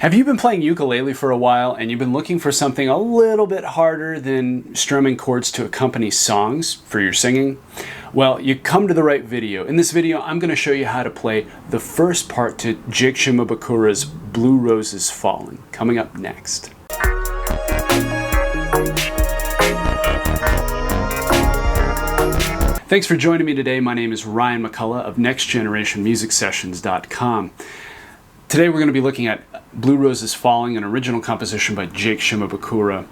Have you been playing ukulele for a while and you've been looking for something a little bit harder than strumming chords to accompany songs for your singing? Well, you come to the right video. In this video, I'm going to show you how to play the first part to Jake Shimabukuro's Blue Roses Falling, coming up next. Thanks for joining me today. My name is Ryan McCullough of NextGenerationMusicSessions.com. Today we're going to be looking at Blue Roses Falling, an original composition by Jake Shimabukuro.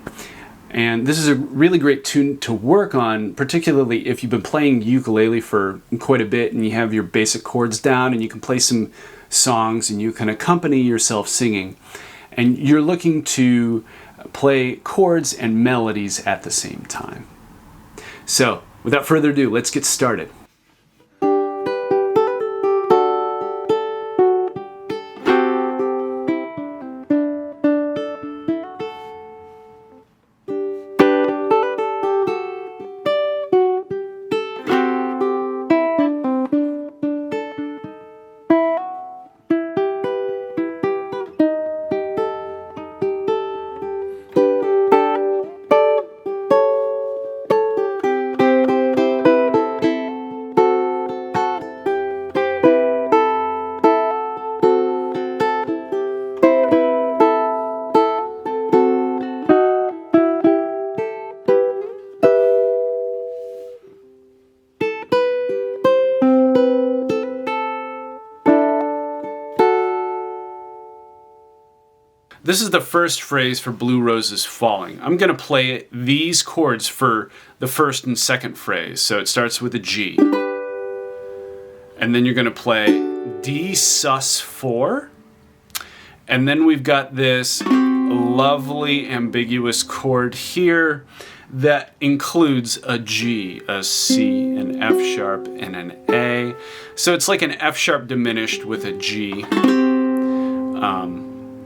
And this is a really great tune to work on, particularly if you've been playing ukulele for quite a bit and you have your basic chords down and you can play some songs and you can accompany yourself singing. And you're looking to play chords and melodies at the same time. So, without further ado, let's get started. This is the first phrase for Blue Roses Falling. I'm going to play these chords for the first and second phrase. So it starts with a G. And then you're going to play D sus4. And then we've got this lovely ambiguous chord here that includes a G, a C, an F sharp, and an A. So it's like an F sharp diminished with a G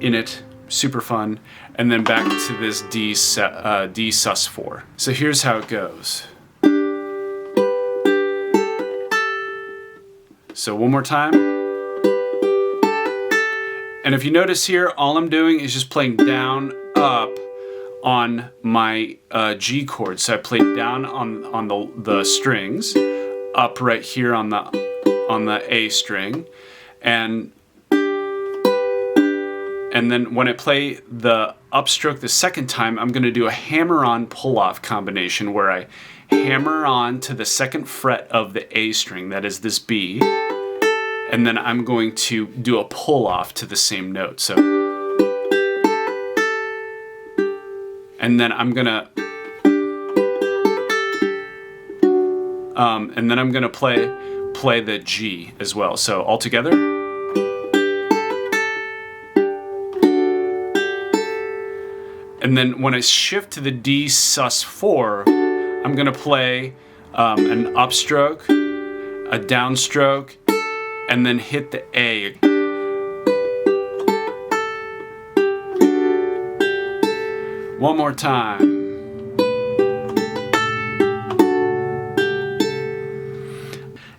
in it. Super fun. And then back to this D sus4. So here's how it goes. So one more time. And if you notice here, all I'm doing is just playing down, up on my G chord. So I played down on the strings, up right here on the A string, and then when I play the upstroke the second time, I'm going to do a hammer-on pull-off combination where I hammer on to the second fret of the A string, that is this B, and then I'm going to do a pull-off to the same note. So, and then I'm gonna, play the G as well. So all together. And then when I shift to the D sus4, I'm going to play an upstroke, a downstroke, and then hit the A. One more time.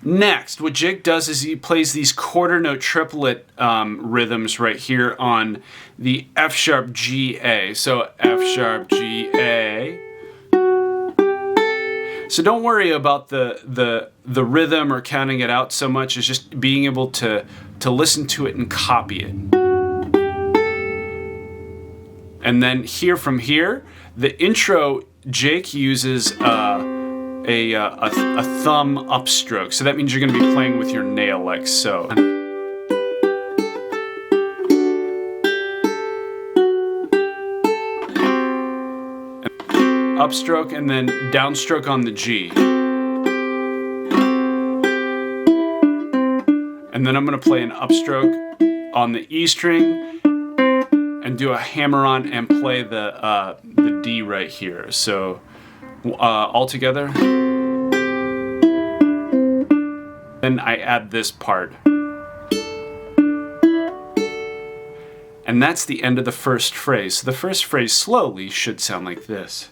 Next, what Jake does is he plays these quarter note triplet rhythms right here on the F sharp G A. So F sharp G A. So don't worry about the rhythm or counting it out so much as just being able to listen to it and copy it. And then from here, the intro, Jake uses a thumb upstroke. So that means you're going to be playing with your nail like so. Upstroke and then downstroke on the G. And then I'm going to play an upstroke on the E string and do a hammer on and play the D right here. So all together. Then I add this part. And that's the end of the first phrase. So the first phrase slowly should sound like this.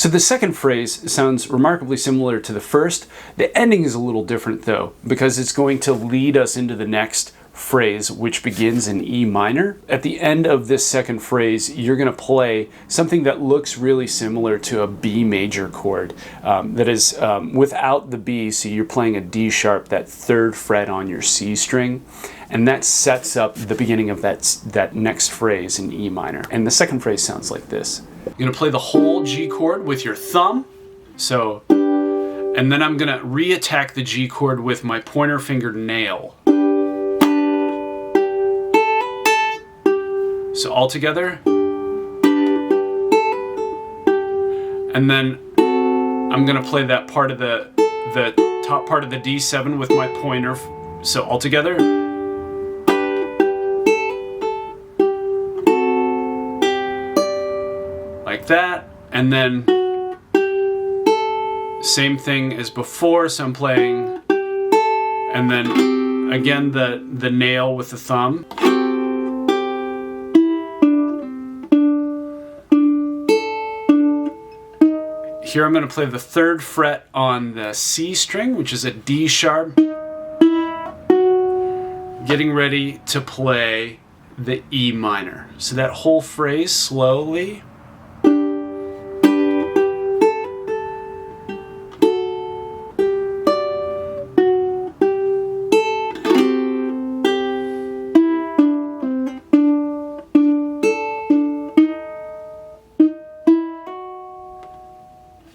So the second phrase sounds remarkably similar to the first. The ending is a little different though, because it's going to lead us into the next phrase, which begins in E minor. At the end of this second phrase, you're going to play something that looks really similar to a B major chord. That is without the B, so you're playing a D sharp, that third fret on your C string, and that sets up the beginning of that next phrase in E minor. And the second phrase sounds like this. You're going to play the whole G chord with your thumb, so, and then I'm going to re-attack the G chord with my pointer finger nail. So all together. And then I'm going to play that part of the top part of the D7 with my pointer. So all together. Like that. And then same thing as before. So I'm playing, and then again the nail with the thumb. Here I'm going to play the third fret on the C string, which is a D sharp. Getting ready to play the E minor. So that whole phrase slowly.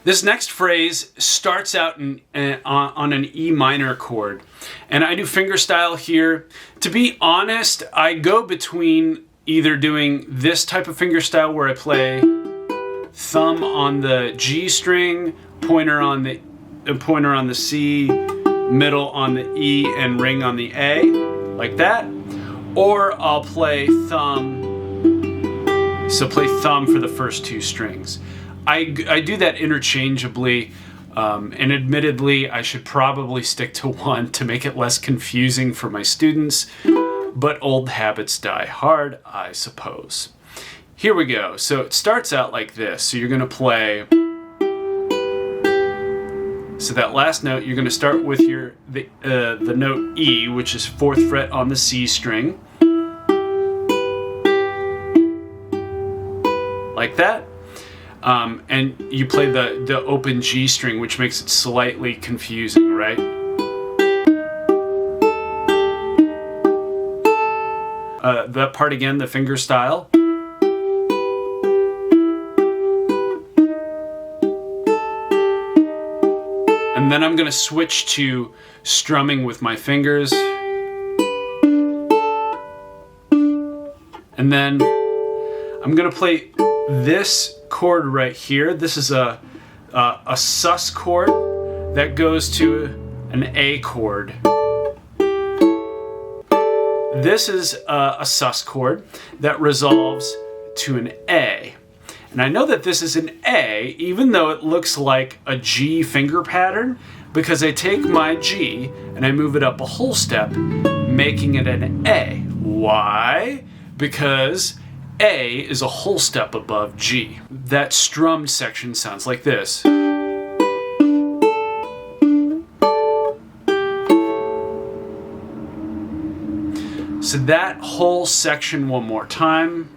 This next phrase starts out on an E minor chord, and I do fingerstyle here. To be honest, I go between either doing this type of fingerstyle where I play thumb on the G string, pointer on the C, middle on the E, and ring on the A, like that, or I'll play thumb. So play thumb for the first two strings. I do that interchangeably, and admittedly I should probably stick to one to make it less confusing for my students, but old habits die hard, I suppose. Here we go. So it starts out like this. So you're going to play, so that last note, you're going to start with the note E, which is 4th fret on the C string, like that. And you play the open G string, which makes it slightly confusing, right? That part again, the fingerstyle. And then I'm going to switch to strumming with my fingers. And then I'm going to play this chord right here. This is a sus chord that goes to an A chord. This is a sus chord that resolves to an A. And I know that this is an A, even though it looks like a G finger pattern, because I take my G and I move it up a whole step, making it an A. Why? Because A is a whole step above G. That strummed section sounds like this. So that whole section one more time.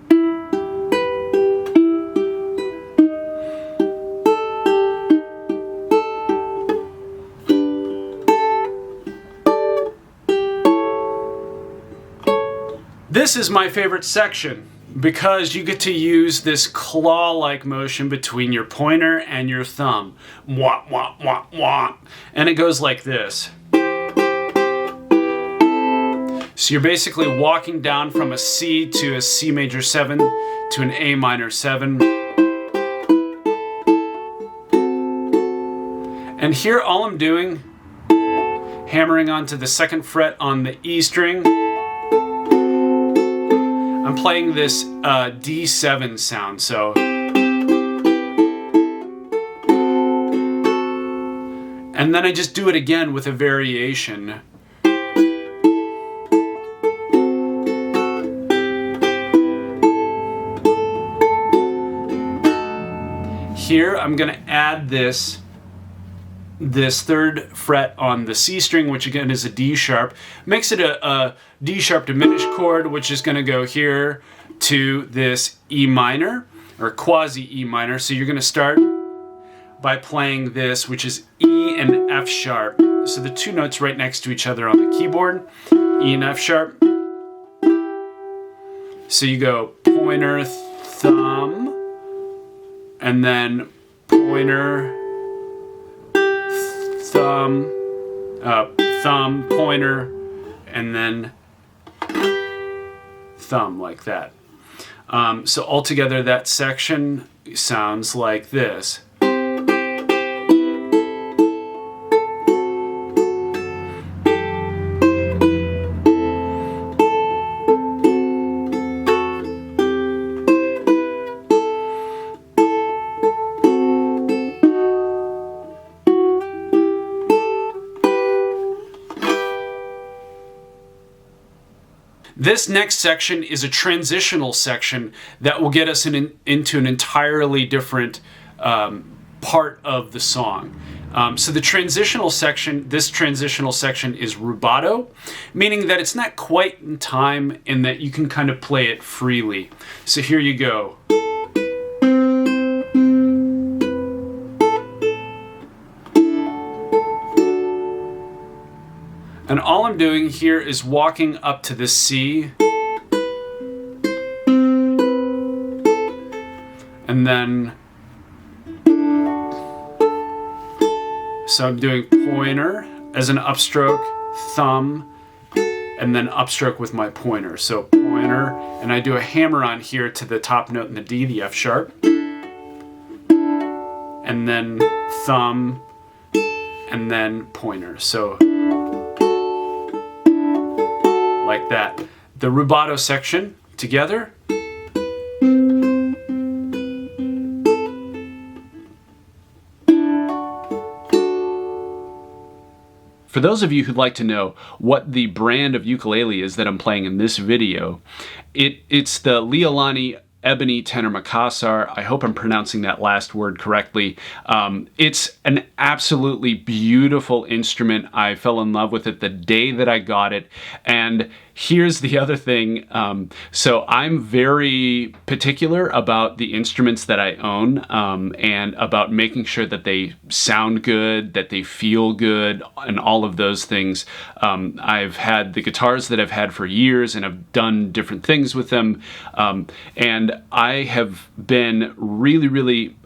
This is my favorite section, because you get to use this claw-like motion between your pointer and your thumb. Wah, wah, wah, wah. And it goes like this. So you're basically walking down from a C to a C major 7 to an A minor 7. And here all I'm doing, hammering onto the 2nd fret on the E string, I'm playing this D7 sound, so. And then I just do it again with a variation. here I'm going to add this third fret on the C string, which again is a D sharp. Makes it a D sharp diminished chord, which is going to go here to this E minor, or quasi E minor. So you're going to start by playing this, which is E and F sharp. So the two notes right next to each other on the keyboard, E and F sharp. So you go pointer, thumb, and then pointer, thumb, thumb, pointer, and then thumb, like that. So altogether that section sounds like this. This next section is a transitional section that will get us into an entirely different part of the song. So the transitional section, this transitional section is rubato, meaning that it's not quite in time and that you can kind of play it freely. So here you go. And all I'm doing here is walking up to the C, and then, so I'm doing pointer as an upstroke, thumb, and then upstroke with my pointer. So pointer, and I do a hammer on here to the top note in the D, the F sharp, and then thumb, and then pointer. So like that. The rubato section together. For those of you who'd like to know what the brand of ukulele is that I'm playing in this video, it's the Leolani Ebony Tenor Makassar. I hope I'm pronouncing that last word correctly. It's an absolutely beautiful instrument. I fell in love with it the day that I got it. And here's the other thing. So I'm very particular about the instruments that I own, and about making sure that they sound good, that they feel good, and all of those things. I've had the guitars that I've had for years, and I've done different things with them. And I have been really, really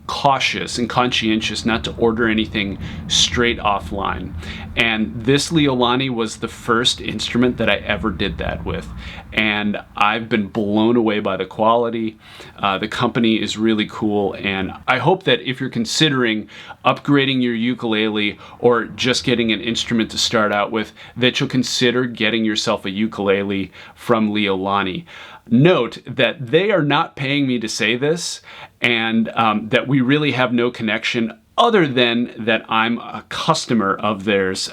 cautious and conscientious not to order anything straight offline. And this Leolani was the first instrument that I ever did that with. And I've been blown away by the quality. The company is really cool, and I hope that if you're considering upgrading your ukulele or just getting an instrument to start out with, that you'll consider getting yourself a ukulele from Leolani. Note that they are not paying me to say this, and that we really have no connection other than that I'm a customer of theirs.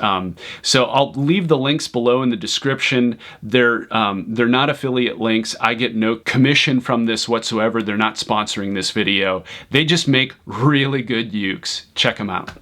So I'll leave the links below in the description. They're not affiliate links. I get no commission from this whatsoever. They're not sponsoring this video. They just make really good ukes. Check them out.